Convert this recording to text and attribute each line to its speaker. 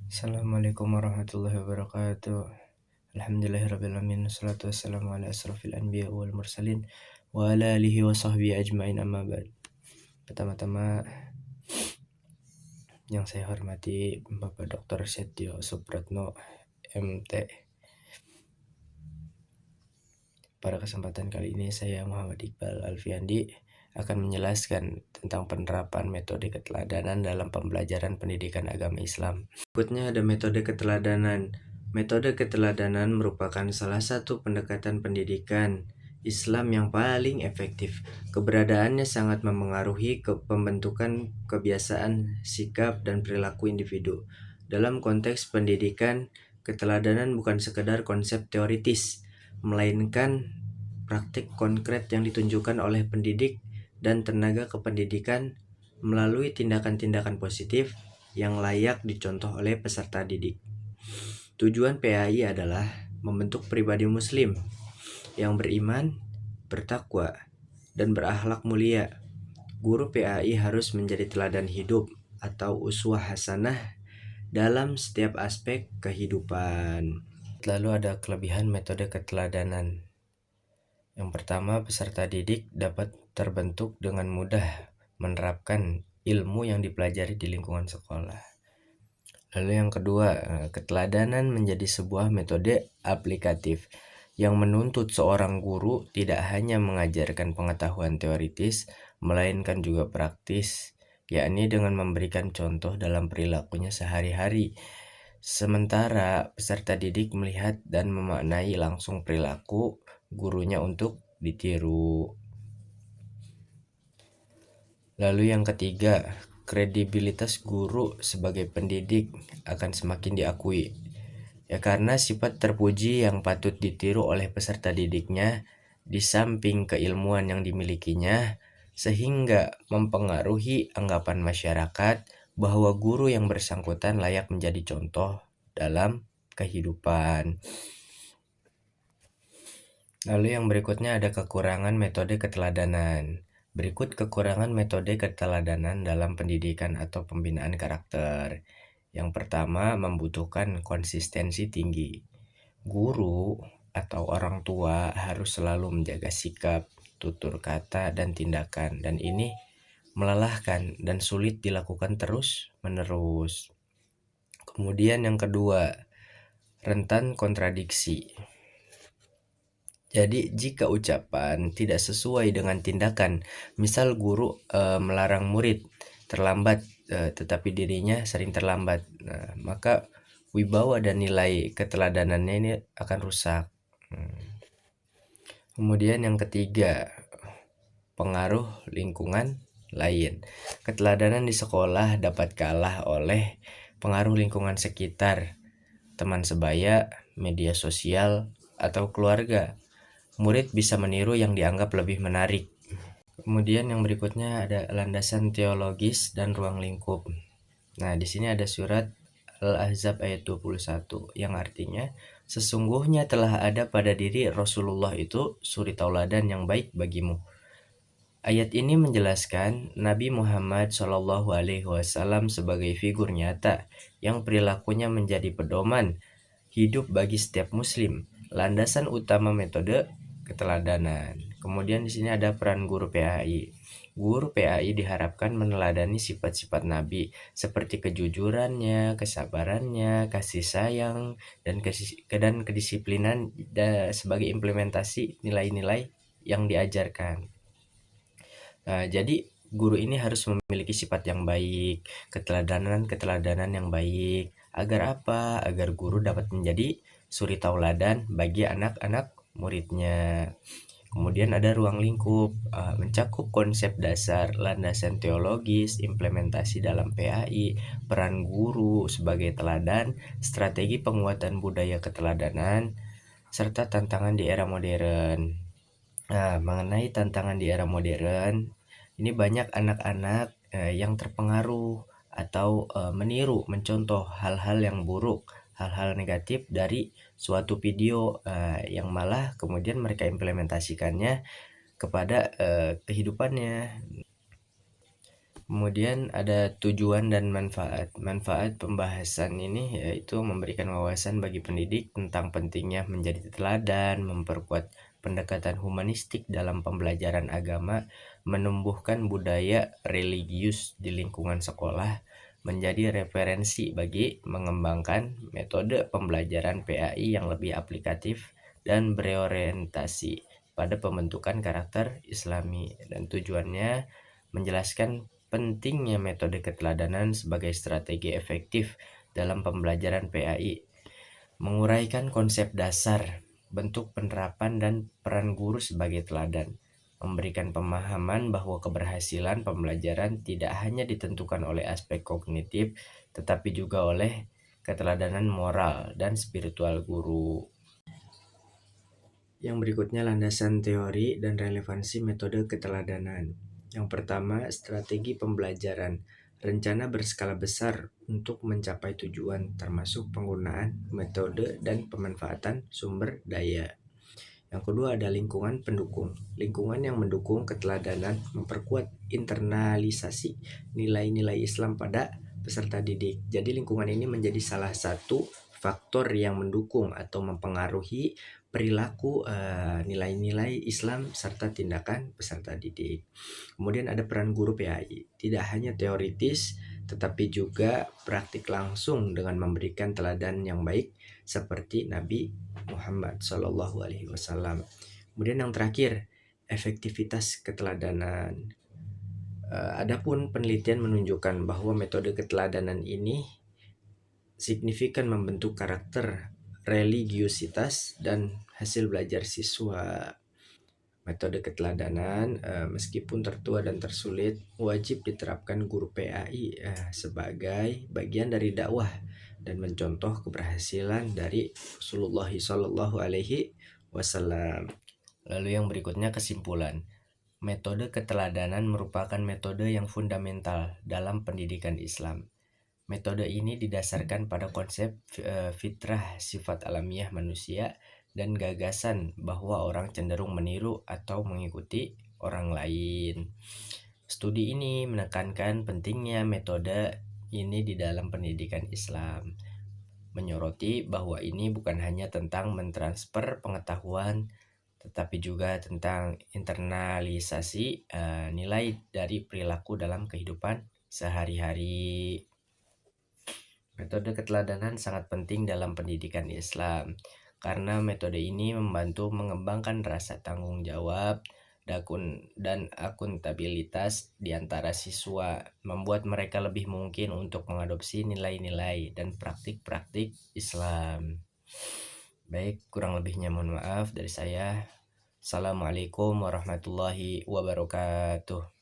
Speaker 1: Assalamualaikum warahmatullahi wabarakatuh. Alhamdulillahirrabbilalamin. Wassalatu wassalamu ala asrafil anbiya wal mursalin wa ala alihi wa sahbihi ajma'in, amma ba'd. Pertama-tama yang saya hormati Bapak Dr. Setio Supratno, MT. Pada kesempatan kali ini saya Muhammad Iqbal Alfiandi akan menjelaskan tentang penerapan metode keteladanan dalam pembelajaran pendidikan agama Islam. Berikutnya ada metode keteladanan. Metode keteladanan merupakan salah satu pendekatan pendidikan Islam yang paling efektif. Keberadaannya sangat memengaruhi pembentukan kebiasaan, sikap, dan perilaku individu. Dalam konteks pendidikan, keteladanan bukan sekedar konsep teoritis, melainkan praktik konkret yang ditunjukkan oleh pendidik dan tenaga kependidikan melalui tindakan-tindakan positif yang layak dicontoh oleh peserta didik. Tujuan PAI adalah membentuk pribadi muslim yang beriman, bertakwa, dan berakhlak mulia. Guru PAI harus menjadi teladan hidup atau uswah hasanah dalam setiap aspek kehidupan. Lalu ada kelebihan metode keteladanan. Yang pertama, peserta didik dapat terbentuk dengan mudah menerapkan ilmu yang dipelajari di lingkungan sekolah. Lalu yang kedua, keteladanan menjadi sebuah metode aplikatif yang menuntut seorang guru tidak hanya mengajarkan pengetahuan teoritis, melainkan juga praktis, yakni dengan memberikan contoh dalam perilakunya sehari-hari. Sementara peserta didik melihat dan memaknai langsung perilaku gurunya untuk ditiru. Lalu yang ketiga, kredibilitas guru sebagai pendidik akan semakin diakui. Ya, karena sifat terpuji yang patut ditiru oleh peserta didiknya di samping keilmuan yang dimilikinya, sehingga mempengaruhi anggapan masyarakat bahwa guru yang bersangkutan layak menjadi contoh dalam kehidupan. Lalu yang berikutnya ada kekurangan metode keteladanan. Berikut kekurangan metode keteladanan dalam pendidikan atau pembinaan karakter. Yang pertama, membutuhkan konsistensi tinggi. Guru atau orang tua harus selalu menjaga sikap, tutur kata, dan tindakan. Dan ini melelahkan dan sulit dilakukan terus-menerus. Kemudian yang kedua, rentan kontradiksi. Jadi jika ucapan tidak sesuai dengan tindakan, misal guru melarang murid terlambat, tetapi dirinya sering terlambat, maka wibawa dan nilai keteladanannya ini akan rusak. Kemudian yang ketiga, pengaruh lingkungan lain. Keteladanan di sekolah dapat kalah oleh pengaruh lingkungan sekitar, teman sebaya, media sosial, atau keluarga. Murid bisa meniru yang dianggap lebih menarik. Kemudian yang berikutnya ada landasan teologis dan ruang lingkup. Nah, di sini ada surat Al-Ahzab ayat 21 yang artinya sesungguhnya telah ada pada diri Rasulullah itu suri tauladan yang baik bagimu. Ayat ini menjelaskan Nabi Muhammad SAW sebagai figur nyata yang perilakunya menjadi pedoman hidup bagi setiap muslim, landasan utama metode keteladanan. Kemudian di sini ada peran guru PAI. Guru PAI diharapkan meneladani sifat-sifat Nabi seperti kejujurannya, kesabarannya, kasih sayang, dan kedisiplinan sebagai implementasi nilai-nilai yang diajarkan. Jadi guru ini harus memiliki sifat yang baik, keteladanan yang baik. Agar apa? Agar guru dapat menjadi suri tauladan bagi anak-anak muridnya. Kemudian ada ruang lingkup, mencakup konsep dasar, landasan teologis, implementasi dalam PAI, peran guru sebagai teladan, strategi penguatan budaya keteladanan, serta tantangan di era modern. Mengenai tantangan di era modern, ini banyak anak-anak yang terpengaruh atau meniru, mencontoh hal-hal yang buruk, hal-hal negatif dari suatu video yang malah kemudian mereka implementasikannya kepada kehidupannya. Kemudian ada tujuan dan manfaat. Manfaat pembahasan ini yaitu memberikan wawasan bagi pendidik tentang pentingnya menjadi teladan, memperkuat pendekatan humanistik dalam pembelajaran agama, menumbuhkan budaya religius di lingkungan sekolah, menjadi referensi bagi mengembangkan metode pembelajaran PAI yang lebih aplikatif dan berorientasi pada pembentukan karakter Islami, dan tujuannya menjelaskan pentingnya metode keteladanan sebagai strategi efektif dalam pembelajaran PAI, menguraikan konsep dasar, bentuk penerapan dan peran guru sebagai teladan, memberikan pemahaman bahwa keberhasilan pembelajaran tidak hanya ditentukan oleh aspek kognitif, tetapi juga oleh keteladanan moral dan spiritual guru. Yang berikutnya landasan teori dan relevansi metode keteladanan. Yang pertama, strategi pembelajaran. Rencana berskala besar untuk mencapai tujuan termasuk penggunaan metode dan pemanfaatan sumber daya. Yang kedua ada lingkungan pendukung. Lingkungan yang mendukung keteladanan memperkuat internalisasi nilai-nilai Islam pada peserta didik. Jadi lingkungan ini menjadi salah satu faktor yang mendukung atau mempengaruhi perilaku nilai-nilai Islam serta tindakan peserta didik. Kemudian ada peran guru PAI. Tidak hanya teoritis tetapi juga praktik langsung dengan memberikan teladan yang baik seperti Nabi Muhammad Shallallahu Alaihi Wasallam. Kemudian yang terakhir, efektivitas keteladanan. Adapun penelitian menunjukkan bahwa metode keteladanan ini signifikan membentuk karakter, religiusitas, dan hasil belajar siswa. Metode keteladanan meskipun tertua dan tersulit wajib diterapkan guru PAI sebagai bagian dari dakwah dan mencontoh keberhasilan dari Rasulullah Shallallahu Alaihi Wasallam. Lalu yang berikutnya kesimpulan. Metode keteladanan merupakan metode yang fundamental dalam pendidikan Islam. Metode ini didasarkan pada konsep fitrah sifat alamiah manusia dan gagasan bahwa orang cenderung meniru atau mengikuti orang lain. Studi ini menekankan pentingnya metode ini di dalam pendidikan Islam, menyoroti bahwa ini bukan hanya tentang mentransfer pengetahuan, tetapi juga tentang internalisasi nilai dari perilaku dalam kehidupan sehari-hari. Metode keteladanan sangat penting dalam pendidikan Islam karena metode ini membantu mengembangkan rasa tanggung jawab dan akuntabilitas di antara siswa, membuat mereka lebih mungkin untuk mengadopsi nilai-nilai dan praktik-praktik Islam. Baik, kurang lebihnya mohon maaf dari saya. Assalamualaikum warahmatullahi wabarakatuh.